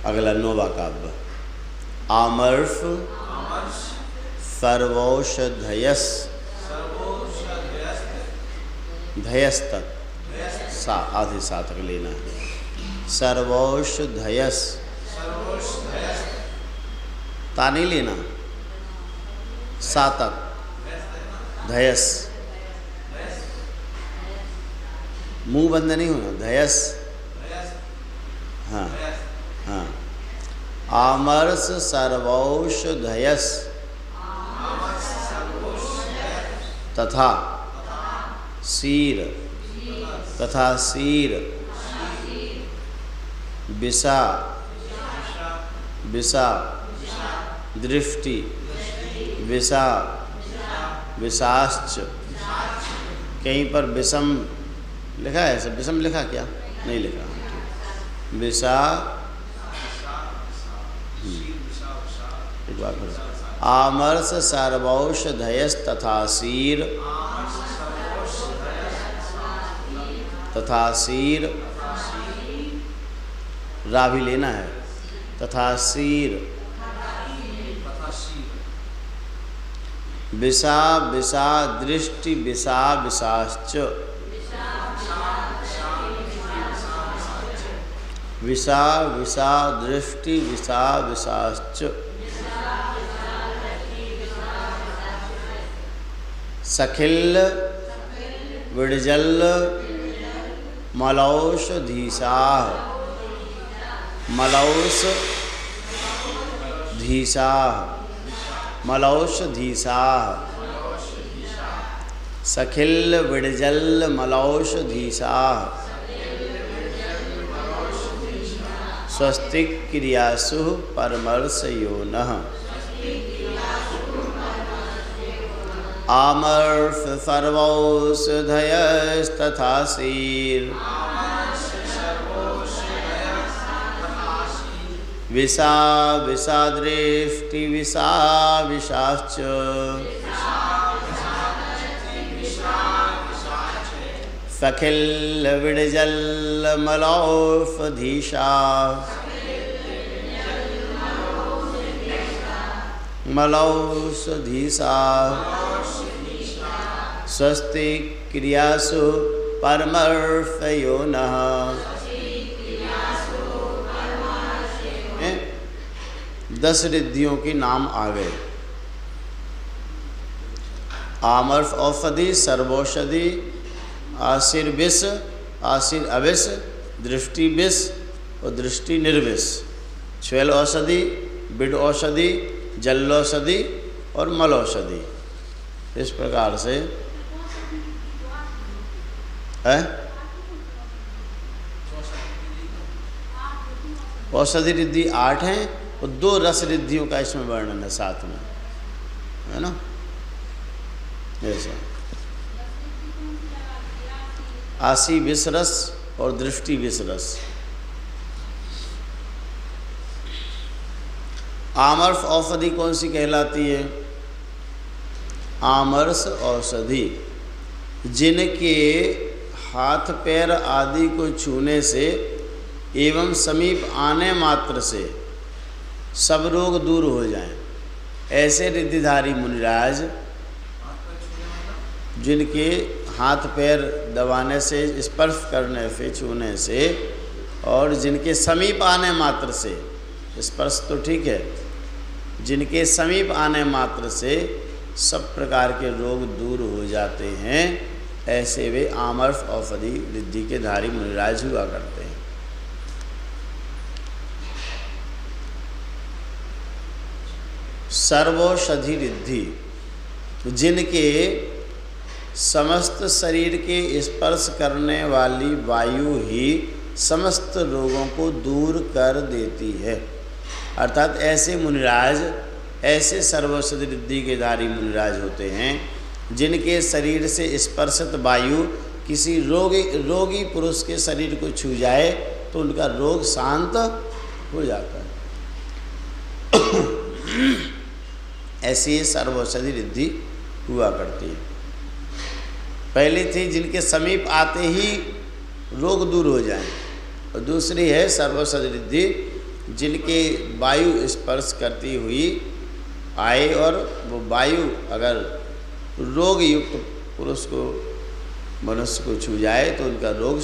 अगला नौवा काव्य। आमर्ष सर्वौषधयस धयस्तक सा आधे सातक लेना है। सर्वौषधयस ता नहीं लेना, सातक धयस, मुंह बंद नहीं होना, धयस। हाँ हाँ। आमर्ष सर्वौषधयस तथा शीर तथा शीर विषा विषा दृष्टि विषा विषाश्च। कहीं पर विषम लिखा है, सब विषम लिखा क्या? नहीं लिखा। विषा एक बार फिर। आमर्ष सर्वौषधयस तथा शीर तथा शीर, रा भी लेना है, तथा शीर विषा विषा दृष्टि विषा विषाश्च। विषा विषा दृष्टि विषा विषाश्च। सखिल विडजल मलौषधीशाः मलौषधीशाः मलौषधीशाः। सखिल विडजल मलौषधीशाः स्वस्तिक क्रियासु परमर्शयोनः। आमर्ष सर्वौषधयस्तथा शीर विषा विषा दृष्टि विषा विषाश्च। सखिल विडजल मलौषधीशाः मलौषधीशाः स्वस्ति क्रियासु परमर्शयोनः। 10 रिद्धियों के नाम आ गए। आमर्ष औषधि, सर्वौषधि, आशीर विष, आशीर अविष, दृष्टि विष और दृष्टि निर्विष। छ्वेल औषधि, बिड औषधि, जल औषधि और मल औषधि। इस प्रकार से औषधि रिद्धि 8 हैं और 2 रस रिद्धियों का इसमें वर्णन है साथ में, है ना। ऐसा आशी विष रस और दृष्टि विष रस। आमर्ष औषधि कौन सी कहलाती है? आमर्ष औषधि जिनके हाथ पैर आदि को छूने से एवं समीप आने मात्र से सब रोग दूर हो जाएं, ऐसे रिद्धिधारी मुनिराज जिनके हाथ पैर दबाने से, स्पर्श करने से, छूने से और जिनके समीप आने मात्र से, स्पर्श तो ठीक है, जिनके समीप आने मात्र से सब प्रकार के रोग दूर हो जाते हैं, ऐसे वे आमर्ष औषधि रिद्धि के धारी मुनिराज हुआ करते हैं। सर्वौषधि रिद्धि जिनके समस्त शरीर के स्पर्श करने वाली वायु ही समस्त रोगों को दूर कर देती है। अर्थात ऐसे मुनिराज, ऐसे सर्वौषधि रिद्धि के धारी मुनिराज होते हैं जिनके शरीर से स्पर्शित वायु किसी रोगी पुरुष के शरीर को छू जाए तो उनका रोग शांत हो जाता है। ऐसी सर्वौषधि रिद्धि हुआ करती है। पहली थी जिनके समीप आते ही रोग दूर हो जाएं, और दूसरी है सर्वौषधि रिद्धि जिनके वायु स्पर्श करती हुई आए और वो वायु अगर रोग युक्त पुरुष को, मनुष्य को छू जाए तो उनका रोग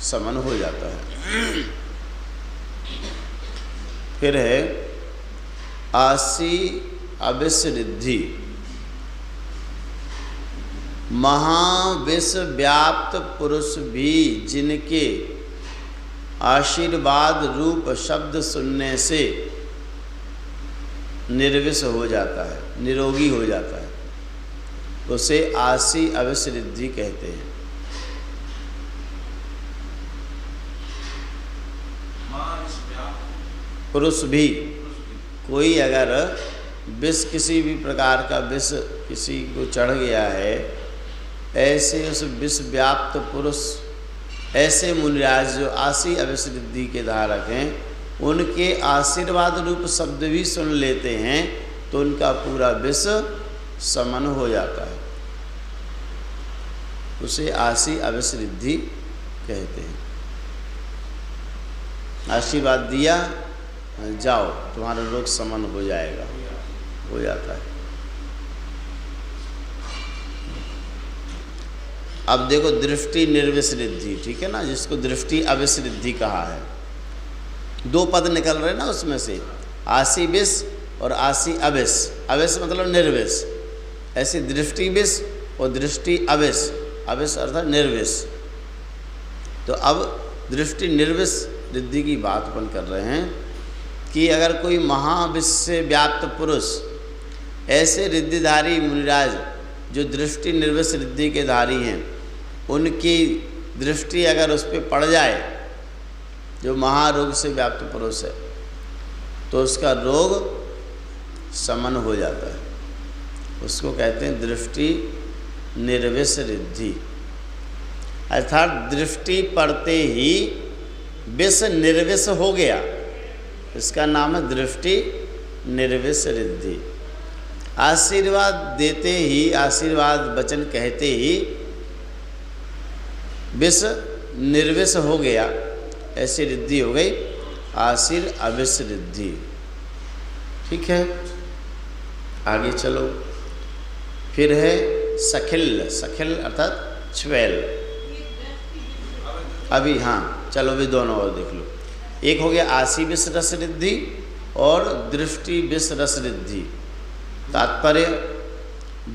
शमन हो जाता है। फिर है आसी अविष रिद्धि। महाविष व्याप्त पुरुष भी जिनके आशीर्वाद रूप शब्द सुनने से निर्विष हो जाता है, निरोगी हो जाता है, उसे आसी अविष रिद्धि कहते हैं। पुरुष भी कोई अगर विष, किसी भी प्रकार का विष किसी को चढ़ गया है, ऐसे उस विष व्याप्त पुरुष, ऐसे मुनिराज जो आसी अविष रिद्धि के धारक हैं, उनके आशीर्वाद रूप शब्द भी सुन लेते हैं तो उनका पूरा विष शमन हो जाता है, उसे आसी अविष रिद्धि कहते हैं। आशीर्वाद दिया, जाओ तुम्हारा रोग शमन हो जाएगा, हो जाता है। अब देखो दृष्टि निर्विष रिद्धि, ठीक है ना, जिसको दृष्टि अविष रिद्धि कहा है। दो पद निकल रहे ना उसमें से, आसी विष और आसी अविष। अविष मतलब निर्विष, ऐसी दृष्टि विष और दृष्टि अविष, अविष अर्थात निर्विष। तो अब दृष्टि निर्विष रिद्धि की बात अपन कर रहे हैं कि अगर कोई महाविष से व्याप्त पुरुष, ऐसे रिद्धिधारी मुनिराज जो दृष्टि निर्विष रिद्धि के धारी हैं, उनकी दृष्टि अगर उस पर पड़ जाए, जो महारोग से व्याप्त पुरुष है, तो उसका रोग शमन हो जाता है, उसको कहते हैं दृष्टि निर्विष रिद्धि। अर्थात दृष्टि पड़ते ही विष निर्विष हो गया, इसका नाम है दृष्टि निर्विष रिद्धि। आशीर्वाद देते ही, आशीर्वाद वचन कहते ही विष निर्विष हो गया, ऐसी रिद्धि हो गई आशीर अविष रिद्धि। ठीक है, आगे चलो। फिर है सखिल। सखिल अर्थात छ्वेल। अभी हाँ चलो, भी दोनों और देख लो। एक हो गया आसी विष रस रिद्धि और दृष्टि विष रस रिद्धि। तात्पर्य,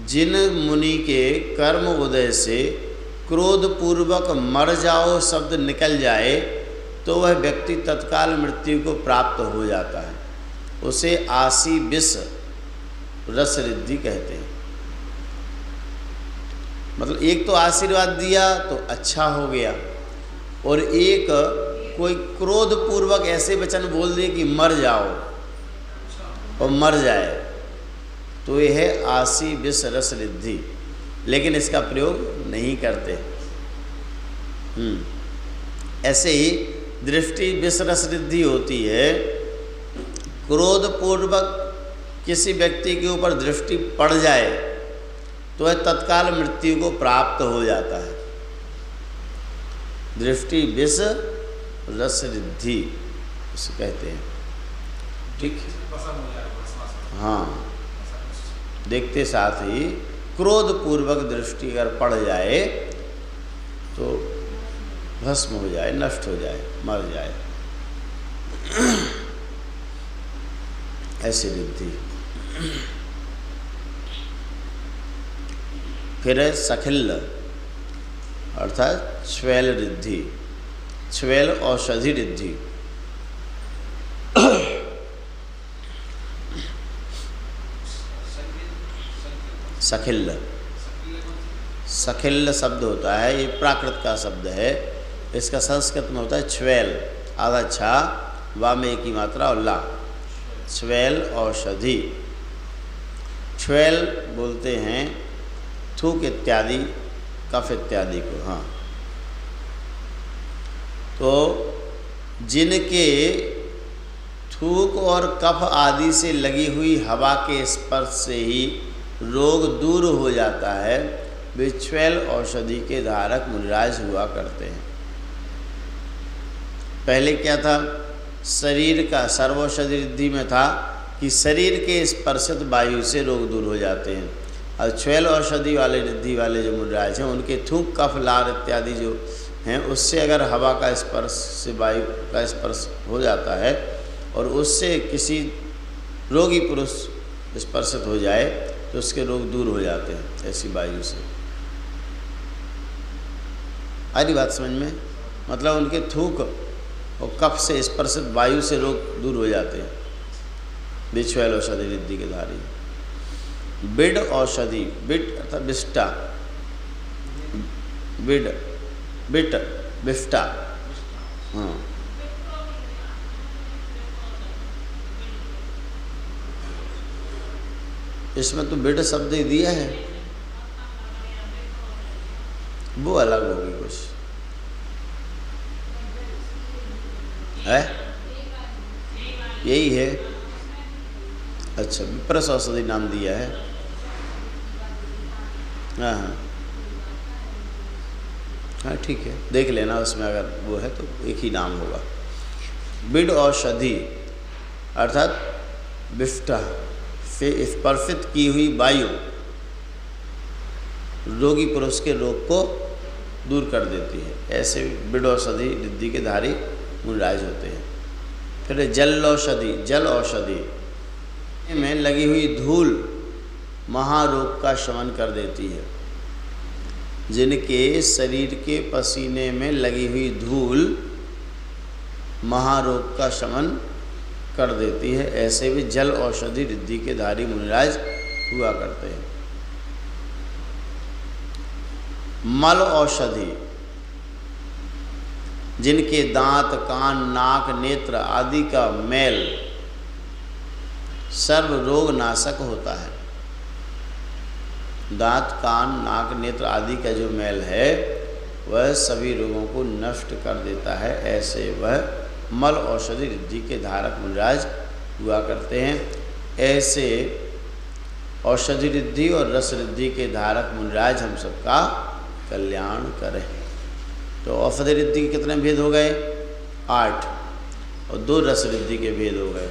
जिन मुनि के कर्म उदय से क्रोध पूर्वक मर जाओ शब्द निकल जाए तो वह व्यक्ति तत्काल मृत्यु को प्राप्त हो जाता है, उसे आसी विष रस रिद्धि कहते हैं। मतलब एक तो आशीर्वाद दिया तो अच्छा हो गया, और एक कोई क्रोध पूर्वक ऐसे वचन बोल दे कि मर जाओ और मर जाए, तो यह है आसी विष रस रिद्धि। लेकिन इसका प्रयोग नहीं करते। ऐसे ही दृष्टि विष रस रिद्धि होती है, क्रोध पूर्वक किसी व्यक्ति के ऊपर दृष्टि पड़ जाए तो वह तत्काल मृत्यु को प्राप्त हो जाता है। दृष्टि विष रस रिद्धि उसे कहते हैं। ठीक, हाँ, देखते साथ ही क्रोध पूर्वक दृष्टि अगर पड़ जाए तो भस्म हो जाए, नष्ट हो जाए, मर जाए, ऐसी रिद्धि। फिर है सखिल अर्थात छ्वेल रिद्धि। छ्वेल औषधि रिद्धि। सखिल, सखिल शब्द होता है, ये प्राकृत का शब्द है। इसका संस्कृत में होता है छ्वेल, आधा छा, वा में एक ही मात्रा और ला। छ्वेल औषधि। छ्वेल बोलते हैं थूक इत्यादि, कफ इत्यादि को। हाँ, तो जिनके थूक और कफ आदि से लगी हुई हवा के स्पर्श से ही रोग दूर हो जाता है, वे छ्वेल औषधि के धारक मुनिराज हुआ करते हैं। पहले क्या था शरीर का सर्वौषधि रिद्धि में था कि शरीर के स्पर्शित वायु से रोग दूर हो जाते हैं। और छ्वेल औषधि वाले रिद्धि वाले जो मुनिराज हैं उनके थूक कफ लार इत्यादि जो हैं उससे अगर हवा का स्पर्श से वायु का स्पर्श हो जाता है और उससे किसी रोगी पुरुष स्पर्शित हो जाए तो उसके रोग दूर हो जाते हैं ऐसी वायु से। आ रही बात समझ में? मतलब उनके थूक और कफ से स्पर्शित वायु से रोग दूर हो जाते हैं। छ्वेल औषधि रिद्धि के धारी। बिड औषधि, बिड अर्थात बिष्टा, बिड बिट बिफ्टा, हाँ इसमें तो बिड शब्द ही दिया है, वो अलग होगी कुछ है, यही है। अच्छा, विप्रस औषधि नाम दिया है। हाँ हाँ हाँ ठीक है, देख लेना उसमें अगर वो है तो एक ही नाम होगा। बिड औषधि अर्थात बिफ्टा से स्पर्शित की हुई वायु रोगी पुरुष के रोग को दूर कर देती है। ऐसे बिड औषधि रिद्धि के धारी मुनिराज होते हैं। फिर जल औषधि, जल औषधि में लगी हुई धूल महारोग का शमन कर देती है। जिनके शरीर के पसीने में लगी हुई धूल महारोग का शमन कर देती है, ऐसे भी जल औषधि रिद्धि के धारी मुनिराज हुआ करते हैं। मल औषधि, जिनके दांत, कान, नाक, नेत्र आदि का मैल सर्व रोग नाशक होता है। दांत, कान, नाक, नेत्र आदि का जो मैल है वह सभी रोगों को नष्ट कर देता है। ऐसे वह मल औषधि रिद्धि के धारक मुनिराज हुआ करते हैं। ऐसे औषधि रिद्धि और रस रिद्धि के धारक मुनिराज हम सबका कल्याण करें। तो औषधि रिद्धि के कितने भेद हो गए? 8, और 2 रस रिद्धि के भेद हो गए।